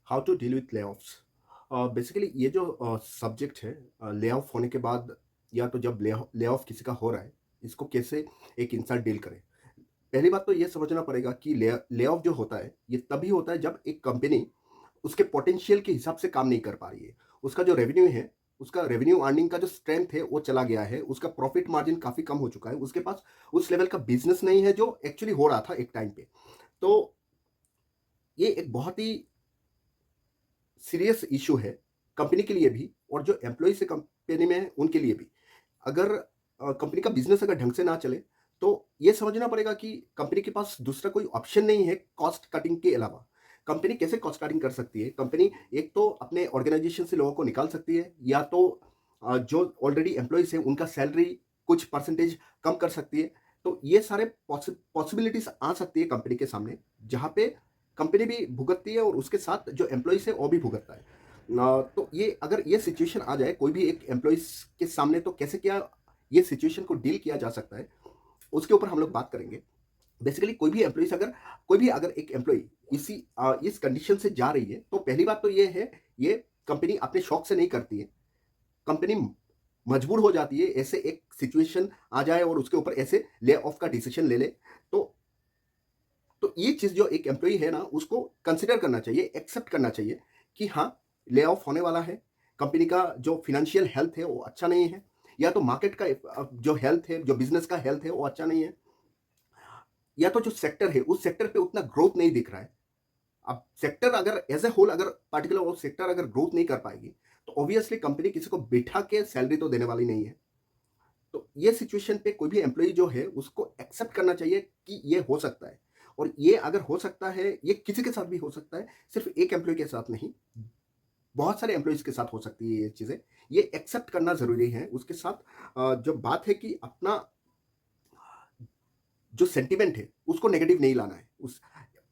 How to deal with layoffs. Basically ये जो subject है, ले ऑफ होने के बाद या तो जब ले ऑफ किसी का हो रहा है, इसको कैसे एक इंसान डील करे। पहली बात तो ये समझना पड़ेगा कि ले ऑफ जो होता है ये तभी होता है जब एक कंपनी उसके पोटेंशियल के हिसाब से काम नहीं कर पा रही है। उसका जो रेवेन्यू है, उसका रेवेन्यू अर्निंग का जो स्ट्रेंथ है वो चला गया है, उसका प्रॉफिट मार्जिन काफ़ी कम हो चुका है, उसके पास उस लेवल का बिज़नेस नहीं है जो एक्चुअली हो रहा था एक टाइम पे। तो ये एक बहुत ही सीरियस इश्यू है कंपनी के लिए भी और जो एम्प्लॉइज़ है कंपनी में उनके लिए भी। अगर कंपनी का बिज़नेस अगर ढंग से ना चले, तो ये समझना पड़ेगा कि कंपनी के पास दूसरा कोई ऑप्शन नहीं है कॉस्ट कटिंग के अलावा। कंपनी कैसे कॉस्ट कटिंग कर सकती है? कंपनी एक तो अपने ऑर्गेनाइज़ेशन से लोगों को निकाल सकती है या तो जो ऑलरेडी एम्प्लॉइज़ हैं उनका सैलरी कुछ परसेंटेज कम कर सकती है। तो ये सारे पॉसिबिलिटीज़ आ सकती है कंपनी के सामने, जहाँ पे कंपनी भी भुगतती है और उसके साथ जो एम्प्लॉइज़ है वो भी भुगतता है। तो ये अगर ये सिचुएशन आ जाए कोई भी एक एम्प्लॉइज़ के सामने, तो कैसे क्या ये सिचुएशन को डील किया जा सकता है, उसके ऊपर हम लोग बात करेंगे। बेसिकली कोई भी अगर एक एम्प्लॉयी इस कंडीशन से जा रही है, तो पहली बात तो ये है, ये कंपनी अपने शौक से नहीं करती है। कंपनी मजबूर हो जाती है, ऐसे एक सिचुएशन आ जाए और उसके ऊपर ऐसे ले ऑफ का डिसीजन ले ले, तो ये चीज़ जो एक एम्प्लॉयी है ना, उसको कंसिडर करना चाहिए, एक्सेप्ट करना चाहिए कि हाँ, ले ऑफ होने वाला है। कंपनी का जो फाइनेंशियल हेल्थ है, वो अच्छा नहीं है, या तो मार्केट का जो हेल्थ है, जो बिज़नेस का हेल्थ है, वो अच्छा नहीं है, या तो जो सेक्टर है, उस सेक्टर पे उतना ग्रोथ नहीं दिख रहा है। अब सेक्टर अगर एज़ अ होल अगर पार्टिकुलर वो सेक्टर अगर ग्रोथ नहीं कर पाएगी, तो ऑब्वियसली कंपनी किसी को बिठा के सैलरी तो देने वाली नहीं है। तो ये सिचुएशन पे कोई भी एम्प्लॉयी जो है उसको एक्सेप्ट करना चाहिए कि ये हो सकता है, और ये अगर हो सकता है, ये किसी के साथ भी हो सकता है, सिर्फ एक एम्प्लॉयी के साथ नहीं, बहुत सारे एम्प्लॉइज़ के साथ हो सकती है ये चीज़ें। ये एक्सेप्ट करना ज़रूरी है। उसके साथ जो बात है कि अपना जो सेंटिमेंट है उसको नेगेटिव नहीं लाना है उस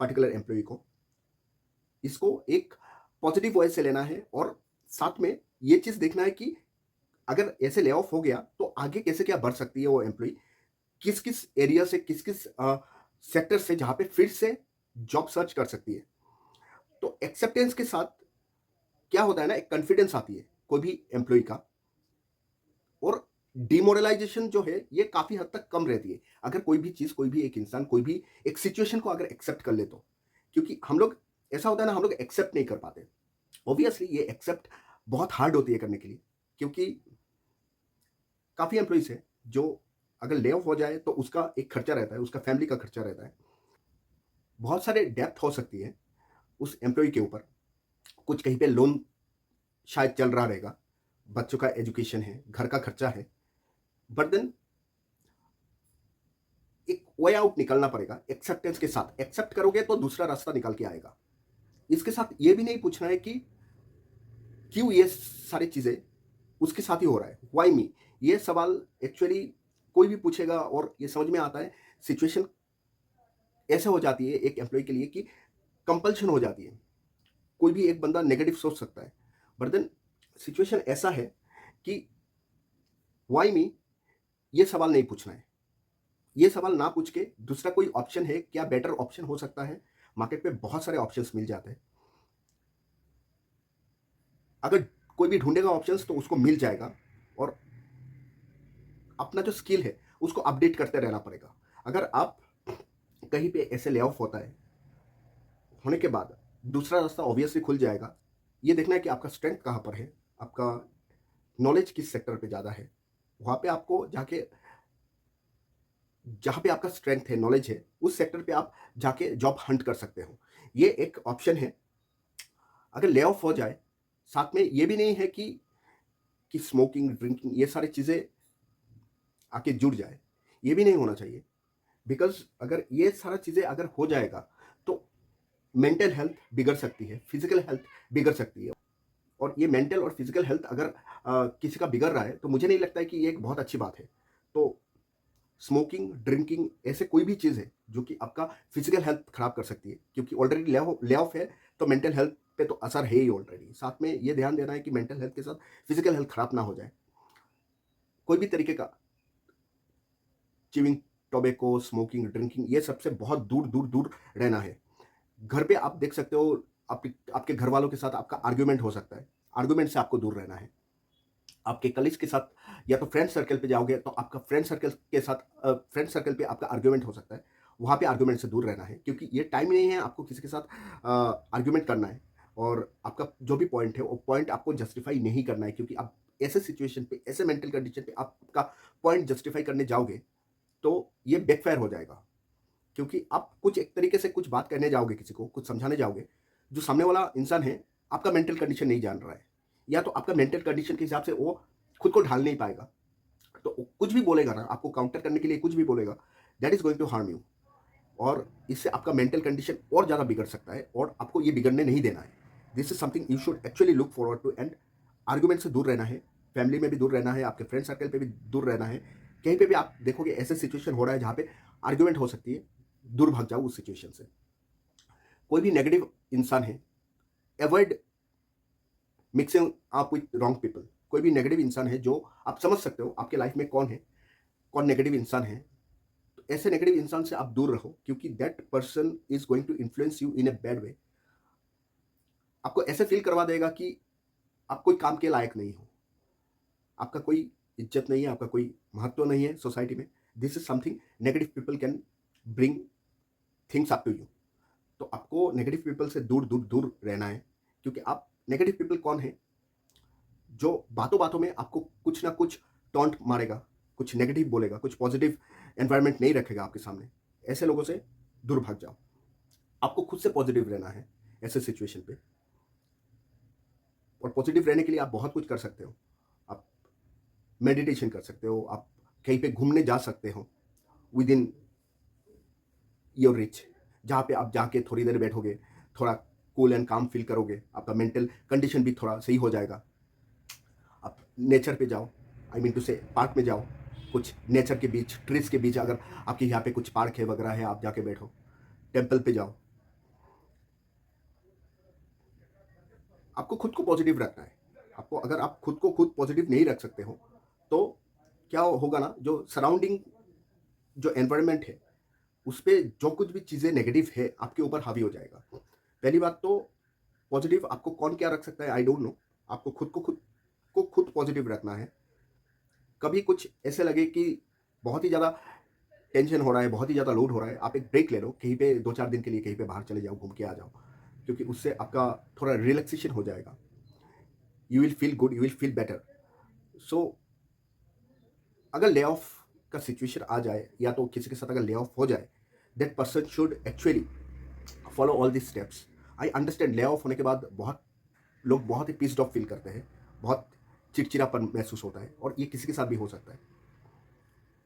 पर्टिकुलर एम्प्लॉयी को। इसको एक पॉजिटिव वे से लेना है और साथ में ये चीज़ देखना है कि अगर ऐसे ले ऑफ हो गया तो आगे कैसे क्या बढ़ सकती है वो एम्प्लॉयी, किस-किस एरिया से किस-किस सेक्टर से जहाँ पे फिर से जॉब सर्च कर सकती है। तो एक्सेप्टेंस के साथ क्या होता है ना, एक कॉन्फिडेंस आती है कोई भी एम्प्लॉयी का, और डिमोरलाइज़ेशन जो है ये काफ़ी हद तक कम रहती है। अगर कोई भी चीज़, कोई भी एक इंसान, कोई भी एक सिचुएशन को अगर एक्सेप्ट कर ले तो। क्योंकि हम लोग, ऐसा होता है ना, हम लोग एक्सेप्ट नहीं कर पाते। ऑब्वियसली ये एक्सेप्ट बहुत हार्ड होती है करने के लिए, क्योंकि काफ़ी एम्प्लॉइज़ हैं जो अगर ले ऑफ हो जाए तो उसका एक खर्चा रहता है, उसका फैमिली का खर्चा रहता है। बहुत सारे डेब्ट हो सकती है उस एम्प्लॉयी के ऊपर। कुछ कहीं पे लोन शायद चल रहा रहेगा, बच्चों का एजुकेशन है, घर का खर्चा है। बट देन एक वे आउट निकलना पड़ेगा एक्सेप्टेंस के साथ। एक्सेप्ट करोगे तो दूसरा रास्ता निकल के आएगा। इसके साथ ये भी नहीं पूछना है कि क्यों ये सारी चीज़ें उसके साथ ही हो रहा है, व्हाई मी? ये सवाल एक्चुअली कोई भी पूछेगा और ये समझ में आता है। सिचुएशन ऐसे हो जाती है एक एम्प्लॉयी के लिए कि कंपल्शन हो जाती है। कोई भी एक बंदा नेगेटिव सोच सकता है, बट देन सिचुएशन ऐसा है कि व्हाई मी, ये सवाल नहीं पूछना है। ये सवाल ना पूछ के दूसरा कोई ऑप्शन है क्या, बेटर ऑप्शन हो सकता है? मार्केट में बहुत सारे ऑप्शंस मिल जाते हैं। अगर कोई भी ढूँढेगा ऑप्शंस तो उसको मिल जाएगा, और अपना जो स्किल है उसको अपडेट करते रहना पड़ेगा। अगर आप कहीं पे ऐसे ले ऑफ होता है, होने के बाद दूसरा रास्ता ऑब्वियसली खुल जाएगा। ये देखना है कि आपका स्ट्रेंथ कहाँ पर है, आपका नॉलेज किस सेक्टर पे ज़्यादा है। वहाँ पे आपको जाके, जहाँ पे आपका स्ट्रेंथ है, नॉलेज है, उस सेक्टर पे आप जाके जॉब हंट कर सकते हो। ये एक ऑप्शन है। अगर ले ऑफ हो जाए, साथ में ये भी नहीं है कि स्मोकिंग, ड्रिंकिंग ये सारी चीज़ें आके जुड़ जाए, ये भी नहीं होना चाहिए। बिकॉज़ अगर ये सारा चीज़ें अगर हो जाएगा, तो मेंटल हेल्थ बिगड़ सकती है, फिज़िकल हेल्थ बिगड़ सकती है। और ये मेंटल और फिज़िकल हेल्थ अगर किसी का बिगड़ रहा है, तो मुझे नहीं लगता है कि ये एक बहुत अच्छी बात है। तो स्मोकिंग, ड्रिंकिंग ऐसे कोई भी चीज़ है जो कि आपका फिज़िकल हेल्थ खराब कर सकती है, क्योंकि ऑलरेडी ले ऑफ है, तो मेंटल हेल्थ पे तो असर है ही ऑलरेडी। साथ में ये ध्यान देना है कि मेंटल हेल्थ के साथ फिज़िकल हेल्थ खराब ना हो जाए। कोई भी तरीके का च्युइंग, टोबैको, स्मोकिंग, ड्रिंकिंग ये सबसे बहुत दूर, दूर, दूर रहना है। घर पे आप देख सकते हो, आपके घर वालों के साथ आपका आर्ग्यूमेंट हो सकता है, आर्ग्यूमेंट से आपको दूर रहना है। आपके कलीग्स के साथ या तो फ्रेंड सर्कल पे जाओगे तो आपका फ्रेंड सर्कल के साथ फ्रेंड सर्कल पे आपका आर्ग्यूमेंट हो सकता है। वहाँ पे आर्ग्यूमेंट से दूर रहना है क्योंकि ये टाइम नहीं है आपको किसी के साथ आर्ग्यूमेंट करना है और आपका जो भी पॉइंट है वो पॉइंट आपको जस्टिफाई नहीं करना है क्योंकि आप ऐसे सिचुएशन पे, ऐसे मेंटल कंडीशन पे आपका पॉइंट जस्टिफाई करने जाओगे तो ये बैकफायर हो जाएगा। क्योंकि आप कुछ एक तरीके से कुछ बात कहने जाओगे किसी को, कुछ समझाने जाओगे, जो सामने वाला इंसान है, आपका मेंटल कंडीशन नहीं जान रहा है या तो आपका मेंटल कंडीशन के हिसाब से वो खुद को ढाल नहीं पाएगा। तो वो कुछ भी बोलेगा ना, आपको काउंटर करने के लिए कुछ भी बोलेगा, that is going to harm you और इससे आपका मेंटल कंडीशन और ज़्यादा बिगड़ सकता है और आपको ये बिगड़ने नहीं देना है। This is something you should actually look forward to and argument से दूर रहना है, फैमिली में भी दूर रहना है, आपके फ्रेंड सर्कल पे भी दूर रहना है। कहीं पे भी आप देखोगे ऐसे सिचुएशन हो रहा है जहाँ पे आर्गुमेंट हो सकती है, दूर भाग जाओ उस सिचुएशन से। कोई भी नेगेटिव इंसान है, avoid mixing up with wrong people. कोई भी नेगेटिव इंसान है जो आप समझ सकते हो आपके लाइफ में कौन है, कौन नेगेटिव इंसान है, तो ऐसे नेगेटिव इंसान से आप दूर रहो क्योंकि that person is going to influence you in a bad way. आपको ऐसे फील करवा देगा कि आप कोई काम के लायक नहीं हो, आपका कोई इज्जत नहीं है, आपका कोई महत्व नहीं है सोसाइटी में। This is something negative people can bring things up to you. तो आपको नेगेटिव पीपल से दूर दूर दूर रहना है क्योंकि आप नेगेटिव पीपल कौन है, जो बातों बातों में आपको कुछ ना कुछ टॉन्ट मारेगा, कुछ नेगेटिव बोलेगा, कुछ पॉजिटिव एनवायरनमेंट नहीं रखेगा आपके सामने। ऐसे लोगों से दूर भाग जाओ। आपको खुद से पॉजिटिव रहना है ऐसे सिचुएशन पे और पॉजिटिव रहने के लिए आप बहुत कुछ कर सकते हो। आप मेडिटेशन कर सकते हो, आप कहीं पे घूमने जा सकते हो विद इन योर रिच, जहाँ पे आप जाके थोड़ी देर बैठोगे, थोड़ा कूल एंड काम फील करोगे, आपका मेंटल कंडीशन भी थोड़ा सही हो जाएगा। आप नेचर पे जाओ, आई मीन टू से पार्क में जाओ, कुछ नेचर के बीच, ट्रीज के बीच, अगर आपके यहाँ पे कुछ पार्क है वगैरह है, आप जाके बैठो, टेम्पल पे जाओ। आपको खुद को पॉजिटिव रखना है। आपको, अगर आप खुद को खुद पॉजिटिव नहीं रख सकते हो तो क्या होगा ना, जो सराउंडिंग, जो एनवायरनमेंट है उस पे जो कुछ भी चीज़ें नेगेटिव है आपके ऊपर हावी हो जाएगा। पहली बात तो पॉजिटिव आपको कौन क्या रख सकता है आई डोंट नो। आपको खुद पॉजिटिव रखना है। कभी कुछ ऐसे लगे कि बहुत ही ज़्यादा टेंशन हो रहा है, बहुत ही ज़्यादा लोड हो रहा है, आप एक ब्रेक ले लो, कहीं पे 2-4 दिन के लिए कहीं पे बाहर चले जाओ, घूम के आ जाओ, क्योंकि उससे आपका थोड़ा रिलैक्सेशन हो जाएगा। You will feel good, you will feel better. So अगर ले ऑफ का सिचुएशन आ जाए या तो किसी के साथ अगर ले ऑफ हो जाए, that person should actually follow all this steps. I understand, lay off होने के बाद बहुत लोग बहुत ही पीस्ड ऑफ फील करते हैं, बहुत चिड़चिड़ापन महसूस होता है और ये किसी के साथ भी हो सकता है।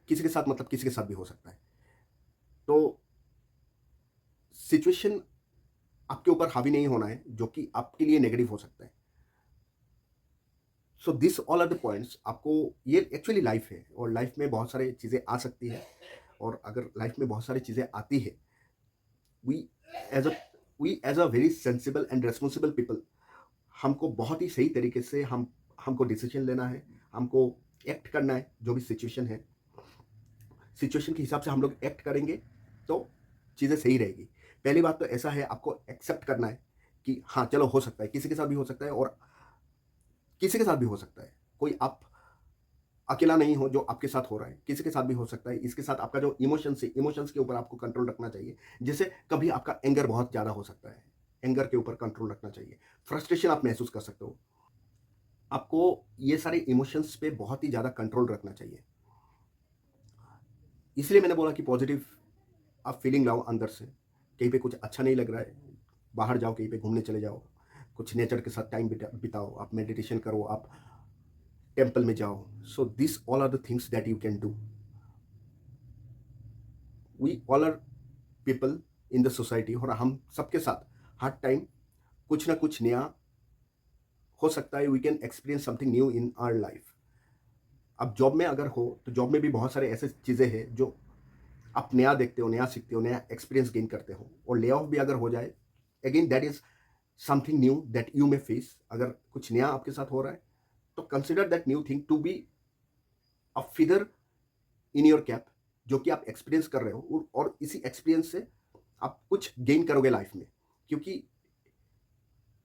किसी के साथ मतलब किसी के साथ भी हो सकता है। तो सिचुएशन आपके ऊपर हावी नहीं होना है जो कि आपके लिए नेगेटिव हो सकता है। So this all are the points. आपको, ये एक्चुअली लाइफ है और लाइफ में बहुत सारी चीज़ें आ सकती है और अगर लाइफ में बहुत सारी चीज़ें आती है, we as a we as a very sensible and responsible people, हमको बहुत ही सही तरीके से हमको डिसीजन लेना है, हमको एक्ट करना है। जो भी सिचुएशन है, सिचुएशन के हिसाब से हम लोग एक्ट करेंगे तो चीज़ें सही रहेगी। पहली बात तो ऐसा है, आपको एक्सेप्ट करना है कि हाँ चलो हो सकता है, किसी के साथ भी हो सकता है और किसी के साथ भी हो सकता है। कोई आप अकेला नहीं हो जो आपके साथ हो रहा है, किसी के साथ भी हो सकता है। इसके साथ आपका जो इमोशंस है, इमोशंस के ऊपर आपको कंट्रोल रखना चाहिए। जैसे कभी आपका एंगर बहुत ज़्यादा हो सकता है, एंगर के ऊपर कंट्रोल रखना चाहिए। फ्रस्ट्रेशन आप महसूस कर सकते हो, आपको ये सारे इमोशंस पे बहुत ही ज़्यादा कंट्रोल रखना चाहिए। इसलिए मैंने बोला कि पॉजिटिव आप फीलिंग लाओ अंदर से। कहीं पे कुछ अच्छा नहीं लग रहा है, बाहर जाओ, कहीं पे घूमने चले जाओ, कुछ नेचर के साथ टाइम बिताओ, आप मेडिटेशन करो, आप टेम्पल में जाओ। So this all are the things that you can do. We all are people in the society और हम सबके साथ हर टाइम कुछ ना कुछ नया हो सकता है। We can experience something new in our life. अब जॉब में अगर हो तो जॉब में भी बहुत सारे ऐसे चीज़ें हैं जो आप नया देखते हो, नया सीखते हो, नया एक्सपीरियंस गेन करते हो। और ले ऑफ भी अगर हो जाए, again that is something new that you may face. अगर कुछ नया आपके साथ हो रहा है तो consider that new thing to be a feather in your cap, जो कि आप एक्सपीरियंस कर रहे हो और इसी एक्सपीरियंस से आप कुछ गेन करोगे लाइफ में। क्योंकि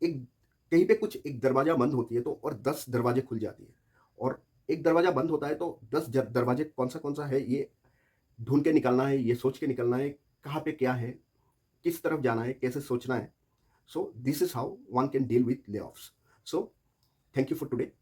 एक कहीं पे कुछ एक दरवाज़ा बंद होती है तो और 10 दरवाजे खुल जाती है और एक दरवाज़ा बंद होता है तो 10 ज दरवाजे कौन-सा है ये ढूँढ के निकालना है, ये सोच के निकलना है, कहाँ पे क्या है, किस तरफ जाना है, कैसे सोचना है। So this is how one can deal with layoffs. So thank you for today.